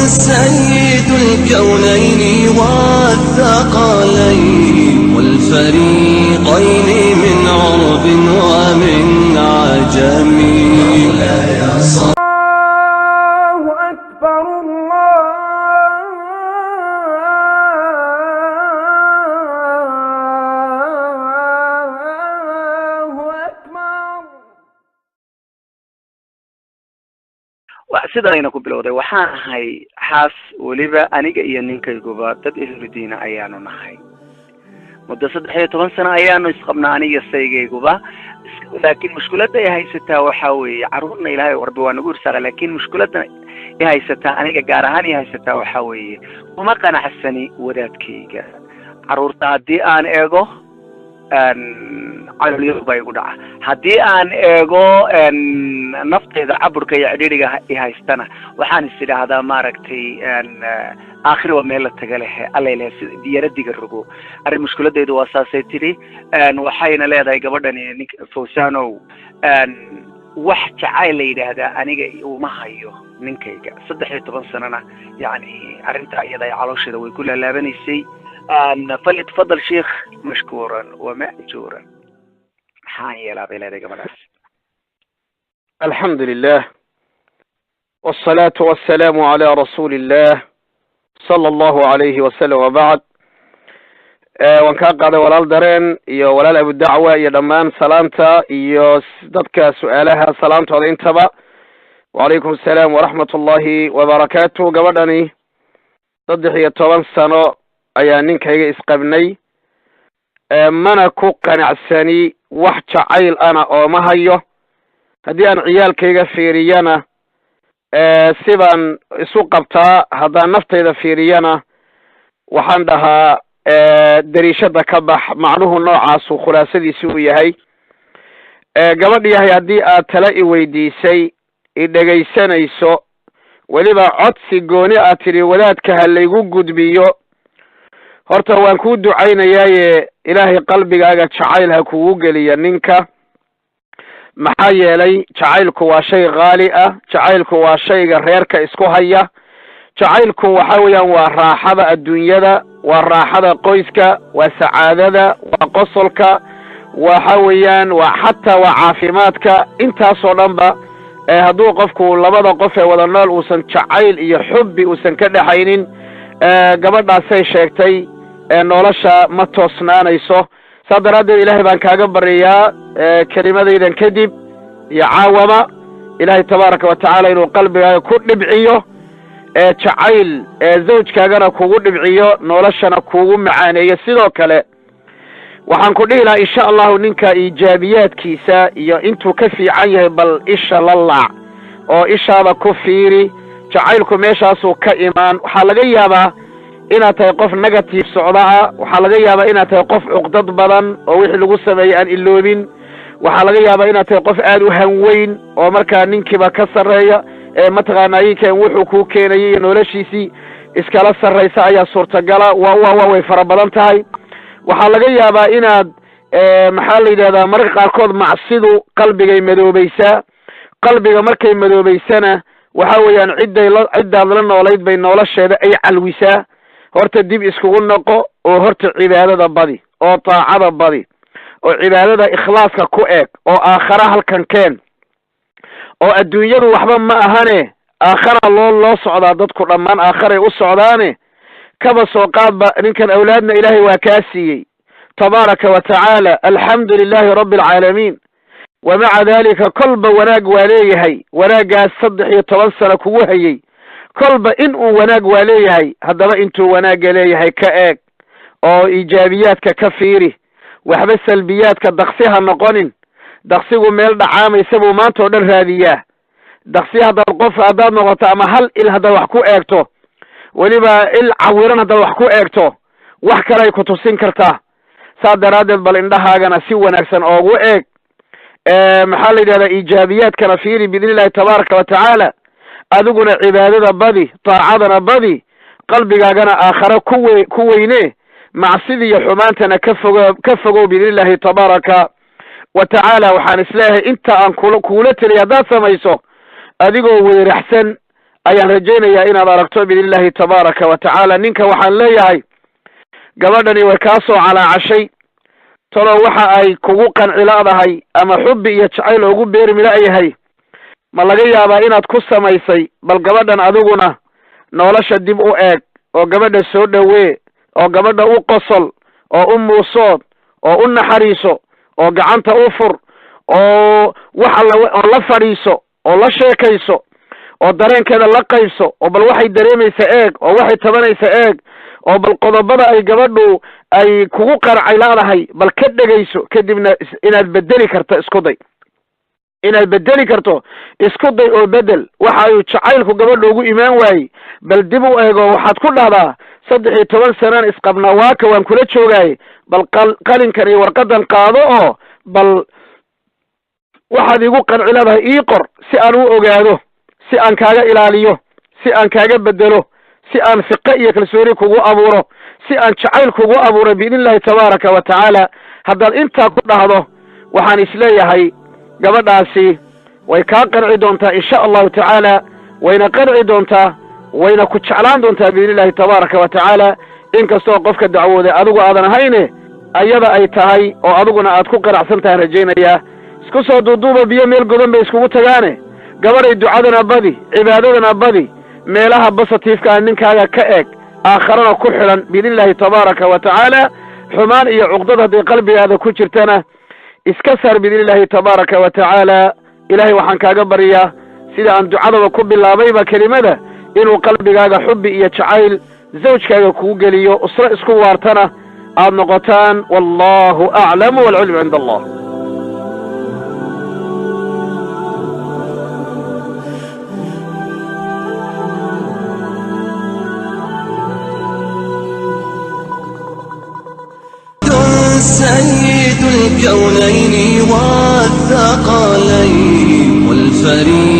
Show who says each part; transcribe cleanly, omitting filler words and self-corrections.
Speaker 1: سيد الكونين والثقلين والفريقين من عرب ومن عجم.
Speaker 2: الله أكبر
Speaker 3: sidayna ku bilowday waxaan ahay xaas waliba aniga iyo ninkayguba dad ehludiina ayaanu nahay muddo 13 sano ayaanu isqabnaa aniga saygayguba laakiin mushkiladda ay haysataa waxa weeye caruurna ilaahay warbi waa nagu irsaaqay laakiin mushkiladda ay haysataa aniga gaar ahaan ay haysataa waxa weeye uma qanacsani wadaadkayga caruurta haddii aan eego caloolyo bay ugu dhaca haddii aan eego nafteeda caburka iyo cidhiidhiga ay haystana waxaan is idhaahdaa maaragtay aakhir waa meel la taga leh allay diyaradiga rogo arrin mushkiladeedu waa saasay tidhi waxayna leedahay gabadhani fawsaanow wax jacayl la yidhaahdaa aniga uma hayo ninkayga 13 sanana yani arrinta iyada ay caloosheeda way ku laalaabanaysay فليتفضل شيخ مشكورا ومأجورا. حايا لا بلا دقة.
Speaker 4: الحمد لله والصلاة والسلام على رسول الله صلى الله عليه وسلم وبعد. وان كان قاعد ولال درين يا ولال أبو الدعوة يا دمان سلامتا يا ضدك سؤالها سلامتا هذا انتبه. وعليكم السلام ورحمة الله وبركاته. قبلني ضد هي 10 سنة ayaa ninkayga isqabnay mana ku qanacsani wax jacayl ana oo ma hayo haddii aan ciyaalkayga fiiriyana sibaan isu qabtaa haddaan naftayda fiiriyana waxaan dhahaa dariishada ka bax macnuhu noocaasu khulaasadiisi uu yahay gabadh yahay haddii aad tala i weydiisay i dhegaysanayso weliba codsi gooni aad tidhi wadaadka ha laygu gudbiyo horta waan ku ducaynayaaye ilaahay qalbigaaga jacayl ha kugu geliya ninka maxaa yeelay jacaylku waa shay qaali ah jacaylku waa shayga reerka isku haya jacaylku waxa weeyaan waa raaxada adduunyada waa raaxada qoyska waa sacaadada waa qosolka waxa weeyaan waa xataa waa caafimaadka intaasoo dhanba hadduu qofku labada qof ee wada nool uusan jacayl iyo xubbi uusan ka dhaxaynin gabadhaasay sheegtay nolosha ma toosnaanayso saa daraaddeed ilaahay baan kaaga baryayaa kelimadaydan kadib iyo caawama ilaahay tabaaraka wa tacaala inuu qalbigaaga ku dhibciyo jacayl zawjkaagana kugu dhibciyo noloshana kugu macaaneeyo sidoo kale waxaan ku dhihi lahaa insha allahu ninka iijaabiyaadkiisa iyo intuu ka fiican yahay bal isha la laac oo ishaada ku fiiri jacaylku meeshaasuu ka imaan waxaa laga yaabaa inaad tahay qof negative socdaa waxaa laga yaabaa inaad tahay qof cuqdad badan oo wixii lagu sameeyey aan iloobin waxaa laga yaabaa inaad tahay qof aad u hanweyn oo markaa ninkiiba ka sarreeya mataqaanaa yinkan wuxuu kuu keenayay iyo noloshiisii iskala sarraysa ayaa suurtagala waa way fara badan tahay waxaa laga yaabaa inaad maxaa la yidhahdaa mararka qaarkood macsidu qalbigay madoobaysaa qalbiga markay madoobaysana waxa weeyaan ciddaad la noolayd bay nolosheeda ay calwisaa horta dib iskugu noqo oo horta cibaadada badi oo taacada badi oo cibaadada ikhlaaska ku eeg oo aakhara halkan keen oo adduunyadu waxba ma ahane aakhara loo socdaa dadku dhammaan aakharay u socdaane kaba soo qaadba ninkan awlaadna ilaahay waa kaa siiyey tabaaraka wa tacaala alxamdu lilaahi rabbi alcaalamiin wamaca dalika kolba wanaag waa leeyahay wanaaggaas 13 sano kugu hayay kolba in uu wanaag waa leeyahay haddaba intuu wanaagga leeyahay ka eeg oo iijaabiyaadka ka fiiri waxba salbiyaadka daqsi ha noqonin daqsigu meel dhacaamaysa buu maanta oo dhan raadiyaa daqsi haddaad noqoto ama hal il haddaad wax ku eegto weliba il cawiran haddaad wax ku eegto wax kale ay ku tusin kartaa saa daraaddeed bal indhahaagana si wanaagsan oogu eeg maxaa la yidhahdaa iijaabiyaadkana fiiri biidni illahi tabaaraka wa tacaala adiguna cibaadada badi taacadana badi qalbigaagana aakhare ku weyne macsida iyo xumaantana ka fogow biidni illahi tabaaraka wa tacaala waxaan isleeyahay inta aan kugula teliya haddaad samayso adigoo weeraxsan ayaan rajaynayaa inaad aragto biidni illaahi tabaaraka wa tacaala. ninka waxaan leeyahay gabadhani way kaa soo calaacashay, talow waxa ay kugu qancilaadahay ama xubbi iyo jacayl ugu beermi la'yahay ma laga yaabaa inaad ku samaysay. bal gabadhan adiguna nolosha dib u eeg oo gabadha soo dhowee oo gabadha u qosol oo u muusood oo u naxariiso oo gacanta u fur oo oo la fadhiiso oo la sheekayso oo dareenkeeda la qaybso oo bal waxay dareemaysa eeg oo waxay tabanaysa eeg oo bal qodobada ay gabadhu ay kugu qaracay laadahay bal ka dhegayso. kadibna inaad bedeli karto isku day, inaad bedeli karto isku day oo bedel. waxa ayuu jacaylku gabadha ugu imaan waayey bal dib u eego waxaad ku dhahdaa 13 sanaan isqabnaa waaka waan kula joogaaye bal qalinkan iyo warqadan qaado oo bal waxaad igu qanci leedahay ii qor si aan u ogaado, si aan kaaga ilaaliyo, si aan kaaga bedelo, si aan fiqe iyo kalsooni kugu abuuro, si aan jacayl kugu abuuro biidni illaahi tabaaraka wa tacaala. haddaad intaa ku dhahdo waxaan isleeyahay gabadhaasi way kaa qanci doontaa insha allahu tacaala, wayna qanci doontaa, wayna ku jeclaan doontaa biidni illaahi tabaaraka wa tacaala. inkastoo qofka dacwooday adigu aadan ahayne ayada ay tahay oo adiguna aad ku qanacsan tahay rajaynayaa. isku soo duuduuba biyo meel godan bay iskugu tagaane gabadhay ducadana badi, cibaadadana badi, meelaha basatiifka ninkaaga ka eeg, aakharana ku xidhan biidni illaahi tabaaraka wa tacaala. xumaan iyo cuqdad hadday qalbigaada ku jirtana iska saar biidni illaahi tabaaraka wa tacaala. ilaahay waxaan kaaga baryaa sida aan ducadaba ku bilaabayba kelimada inuu qalbigaaga xubbi iyo jacayl zawjkaaga kugu geliyo, usro isku waartana aad noqotaan. wallahu aclamu walcilmu cinda allah.
Speaker 1: سيد الكونين والثقلين والفريق